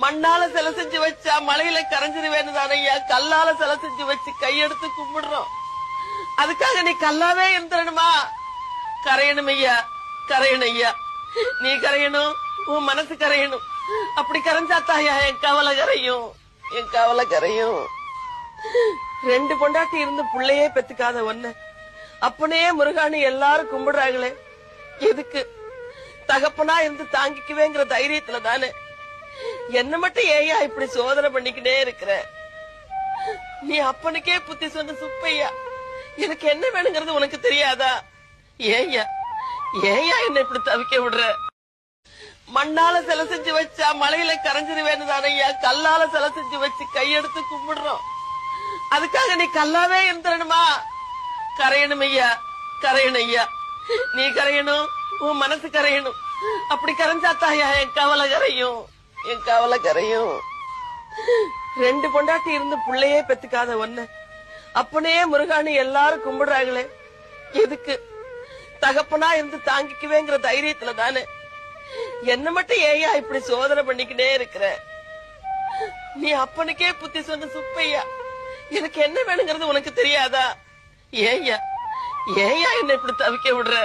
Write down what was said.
மண்ணால சிலை செஞ்சு வச்சா மலையில கரைஞ்சிருவேன்னு தானையா கல்லால சிலை செஞ்சு வச்சு கையெடுத்து கும்பிடுறோம். அதுக்காக நீ கல்லாவே இருந்துடணுமா? கரையணும் ஐயா, கரையணும் ஐயா. நீ கரையணும், உன் மனசு கரையணும். அப்படி கரைஞ்சாத்தாயா என் கவலை கரையும், என் கவலை கரையும். 2 பொண்டாட்டி இருந்து புள்ளையே பெத்துக்காத ஒண்ணு அப்பனே முருகானு எல்லாரும் கும்பிடுறாங்களே, எதுக்கு? தகப்பனா இருந்து தாங்கிக்குவேங்கிற தைரியத்துல தானே. என்ன மட்டும் ஏயா இப்படி சோதனை பண்ணிக்கிட்டே இருக்கிற? நீ அப்பனுக்கே புத்தி சொன்ன சுப்பையா, எனக்கு என்ன வேணுங்கிறது உனக்கு தெரியாதா? ஏயா ஏயா என்ன இப்படி தவிக்க விடுற? மண்ணால சிலை செஞ்சு வச்சா மலையில கரைஞ்சிருவேன்னு தானையா கல்லால சிலை செஞ்சு வச்சு கையெடுத்து கும்பிடுறோம். அதுக்காக நீ கல்லாவே இருந்துடணுமா? கரையணும் ஐயா, கரையணும் ஐயா. நீ கரையணும், உன் மனசு கரையணும். அப்படி கரைஞ்சாத்தாயா என் கவலை கரையும், என் கவலை கரையும். 2 பொண்டாட்டி இருந்து புள்ளையே பெத்துக்காத ஒண்ணு அப்பனே முருகானு எல்லாரும் கும்பிடுறாங்களே, எதுக்கு? தகப்பனா இருந்து தாங்கிக்குவேங்கிற தைரியத்துல தானே. என்ன மட்டும் ஏயா இப்படி சோதனை பண்ணிக்கிட்டே இருக்கிற? நீ அப்பனுக்கே புத்தி சொன்ன சுப்பையா, எனக்கு என்ன வேணுங்கிறது உனக்கு தெரியாதா? ஏயா ஏயா என்ன இப்படி தவிக்க விடுற?